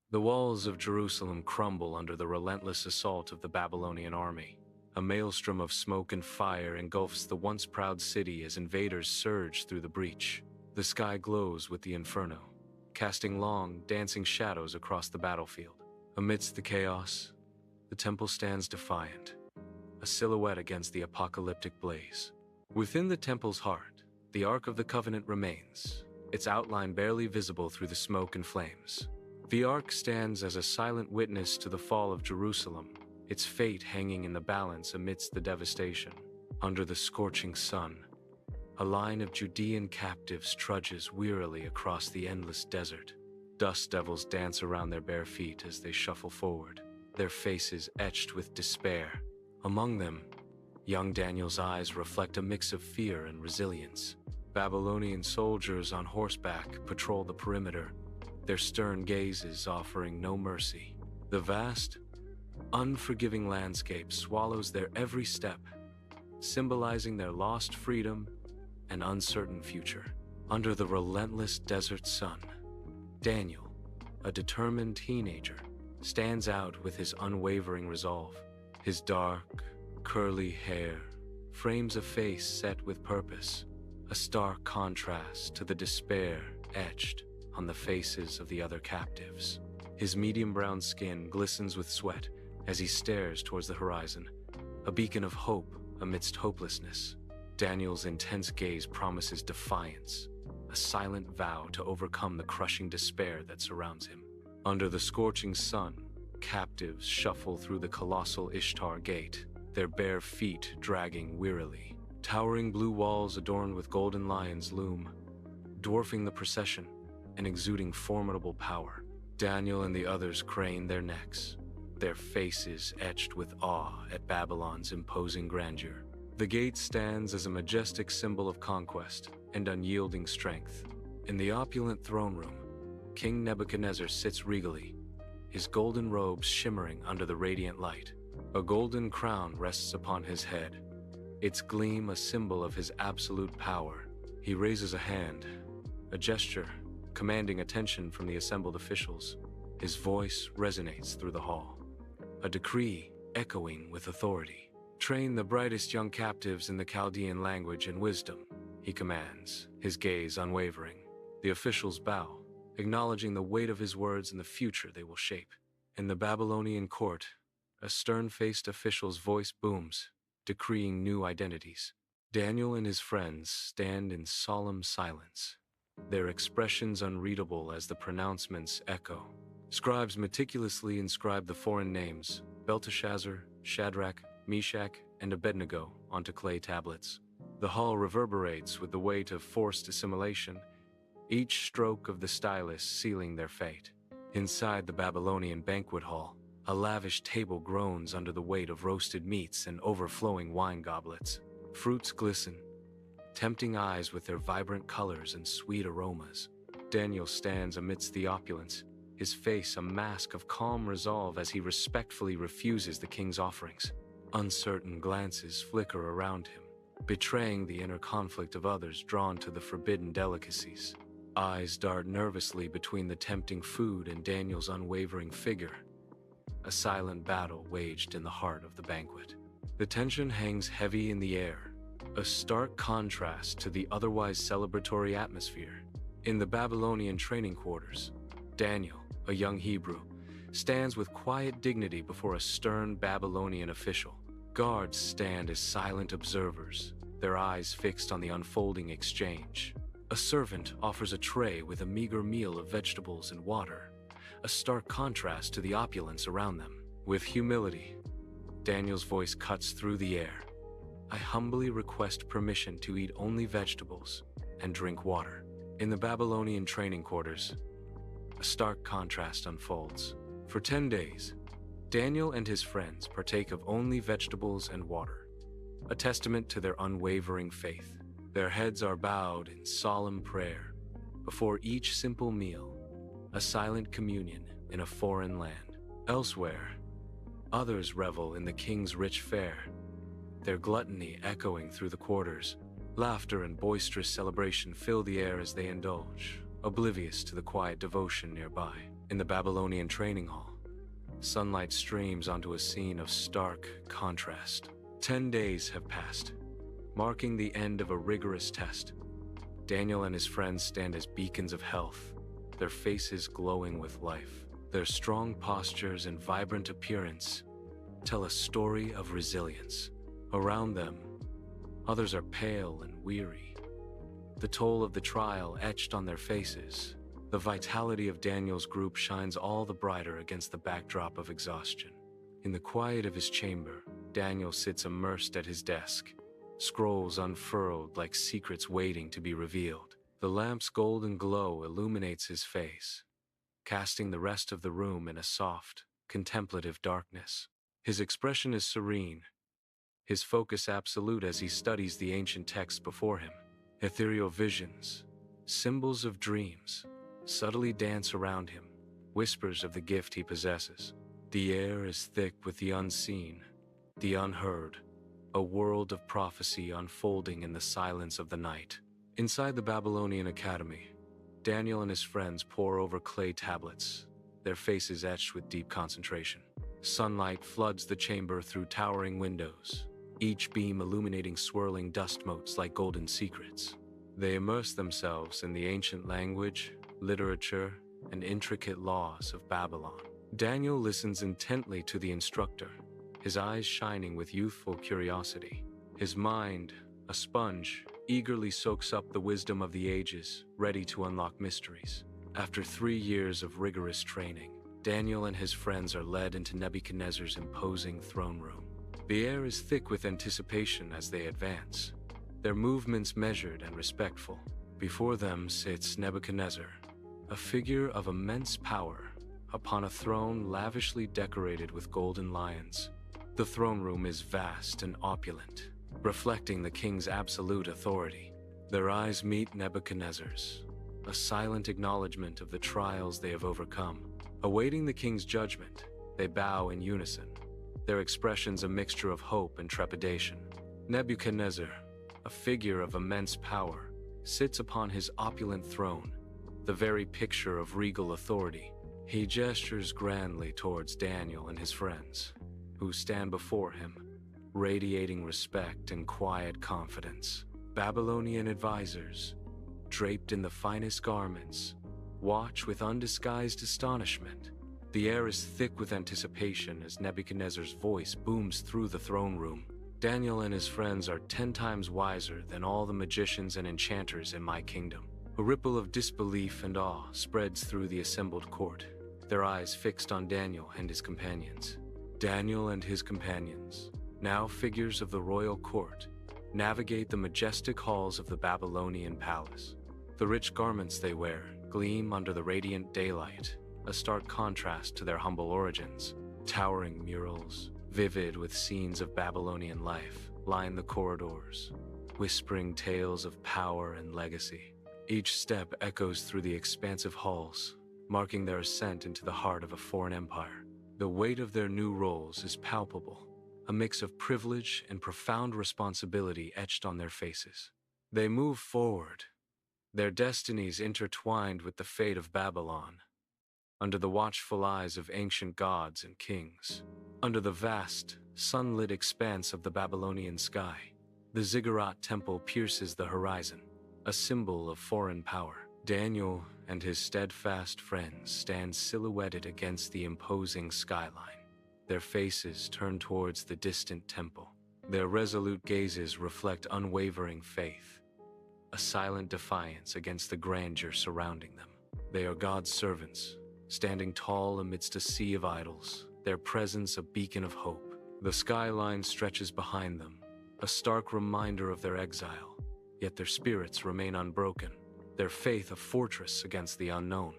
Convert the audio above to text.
The walls of Jerusalem crumble under the relentless assault of the Babylonian army. A maelstrom of smoke and fire engulfs the once proud city as invaders surge through the breach. The sky glows with the inferno, casting long, dancing shadows across the battlefield. Amidst the chaos, the temple stands defiant, a silhouette against the apocalyptic blaze. Within the temple's heart, the Ark of the Covenant remains, its outline barely visible through the smoke and flames. The Ark stands as a silent witness to the fall of Jerusalem, its fate hanging in the balance amidst the devastation. Under the scorching sun, a line of Judean captives trudges wearily across the endless desert. Dust devils dance around their bare feet as they shuffle forward, their faces etched with despair. Among them, young Daniel's eyes reflect a mix of fear and resilience. Babylonian soldiers on horseback patrol the perimeter, their stern gazes offering no mercy. The vast, unforgiving landscape swallows their every step, symbolizing their lost freedom and uncertain future. Under the relentless desert sun, Daniel, a determined teenager, stands out with his unwavering resolve. His dark, curly hair frames a face set with purpose, a stark contrast to the despair etched on the faces of the other captives. His medium brown skin glistens with sweat as he stares towards the horizon, a beacon of hope amidst hopelessness. Daniel's intense gaze promises defiance, a silent vow to overcome the crushing despair that surrounds him. Under the scorching sun, captives shuffle through the colossal Ishtar Gate, their bare feet dragging wearily. Towering blue walls adorned with golden lions loom, dwarfing the procession and exuding formidable power. Daniel and the others crane their necks, their faces etched with awe at Babylon's imposing grandeur. The gate stands as a majestic symbol of conquest and unyielding strength. In the opulent throne room, King Nebuchadnezzar sits regally, his golden robes shimmering under the radiant light. A golden crown rests upon his head, its gleam a symbol of his absolute power. He raises a hand, a gesture commanding attention from the assembled officials. His voice resonates through the hall, a decree echoing with authority. "Train the brightest young captives in the Chaldean language and wisdom," he commands, his gaze unwavering. The officials bow, acknowledging the weight of his words and the future they will shape. In the Babylonian court, a stern-faced official's voice booms, decreeing new identities. Daniel and his friends stand in solemn silence, their expressions unreadable as the pronouncements echo. Scribes meticulously inscribe the foreign names, Belteshazzar, Shadrach, Meshach, and Abednego, onto clay tablets. The hall reverberates with the weight of forced assimilation, each stroke of the stylus sealing their fate. Inside the Babylonian banquet hall, a lavish table groans under the weight of roasted meats and overflowing wine goblets. Fruits glisten, tempting eyes with their vibrant colors and sweet aromas. Daniel stands amidst the opulence, his face a mask of calm resolve as he respectfully refuses the king's offerings. Uncertain glances flicker around him, betraying the inner conflict of others drawn to the forbidden delicacies. Eyes dart nervously between the tempting food and Daniel's unwavering figure. A silent battle waged in the heart of the banquet. The tension hangs heavy in the air, a stark contrast to the otherwise celebratory atmosphere. In the Babylonian training quarters, Daniel, a young Hebrew, stands with quiet dignity before a stern Babylonian official. Guards stand as silent observers, their eyes fixed on the unfolding exchange. A servant offers a tray with a meager meal of vegetables and water, a stark contrast to the opulence around them. With humility, Daniel's voice cuts through the air. "I humbly request permission to eat only vegetables and drink water." In the Babylonian training quarters, a stark contrast unfolds. For 10 days, Daniel and his friends partake of only vegetables and water, a testament to their unwavering faith. Their heads are bowed in solemn prayer. Before each simple meal, a silent communion in a foreign land. Elsewhere, others revel in the king's rich fare, their gluttony echoing through the quarters. Laughter and boisterous celebration fill the air as they indulge, oblivious to the quiet devotion nearby. In the Babylonian training hall, sunlight streams onto a scene of stark contrast. 10 days have passed, marking the end of a rigorous test. Daniel and his friends stand as beacons of health, their faces glowing with life. Their strong postures and vibrant appearance tell a story of resilience. Around them, others are pale and weary, the toll of the trial etched on their faces. The vitality of Daniel's group shines all the brighter against the backdrop of exhaustion. In the quiet of his chamber, Daniel sits immersed at his desk, scrolls unfurled like secrets waiting to be revealed. The lamp's golden glow illuminates his face, casting the rest of the room in a soft, contemplative darkness. His expression is serene, his focus absolute as he studies the ancient texts before him. Ethereal visions, symbols of dreams, subtly dance around him, whispers of the gift he possesses. The air is thick with the unseen, the unheard, a world of prophecy unfolding in the silence of the night. Inside the Babylonian Academy, Daniel and his friends pore over clay tablets, their faces etched with deep concentration. Sunlight floods the chamber through towering windows, each beam illuminating swirling dust motes like golden secrets. They immerse themselves in the ancient language, literature, and intricate laws of Babylon. Daniel listens intently to the instructor, his eyes shining with youthful curiosity. His mind, a sponge, eagerly soaks up the wisdom of the ages, ready to unlock mysteries. After 3 years of rigorous training, Daniel and his friends are led into Nebuchadnezzar's imposing throne room. The air is thick with anticipation as they advance, their movements measured and respectful. Before them sits Nebuchadnezzar, a figure of immense power, upon a throne lavishly decorated with golden lions. The throne room is vast and opulent, reflecting the king's absolute authority. Their eyes meet Nebuchadnezzar's, a silent acknowledgement of the trials they have overcome. Awaiting the king's judgment, they bow in unison, their expressions a mixture of hope and trepidation. Nebuchadnezzar, a figure of immense power, sits upon his opulent throne, the very picture of regal authority. He gestures grandly towards Daniel and his friends, who stand before him, radiating respect and quiet confidence. Babylonian advisors, draped in the finest garments, watch with undisguised astonishment. The air is thick with anticipation as Nebuchadnezzar's voice booms through the throne room. Daniel and his friends are 10 times wiser than all the magicians and enchanters in my kingdom. A ripple of disbelief and awe spreads through the assembled court, their eyes fixed on Daniel and his companions. Daniel and his companions, now figures of the royal court, navigate the majestic halls of the Babylonian palace. The rich garments they wear gleam under the radiant daylight, a stark contrast to their humble origins. Towering murals, vivid with scenes of Babylonian life, line the corridors, whispering tales of power and legacy. Each step echoes through the expansive halls, marking their ascent into the heart of a foreign empire. The weight of their new roles is palpable, a mix of privilege and profound responsibility etched on their faces. They move forward, their destinies intertwined with the fate of Babylon, under the watchful eyes of ancient gods and kings. Under the vast, sunlit expanse of the Babylonian sky, the ziggurat temple pierces the horizon, a symbol of foreign power. Daniel and his steadfast friends stand silhouetted against the imposing skyline, their faces turned towards the distant temple. Their resolute gazes reflect unwavering faith, a silent defiance against the grandeur surrounding them. They are God's servants, standing tall amidst a sea of idols, their presence a beacon of hope. The skyline stretches behind them, a stark reminder of their exile, yet their spirits remain unbroken, their faith a fortress against the unknown.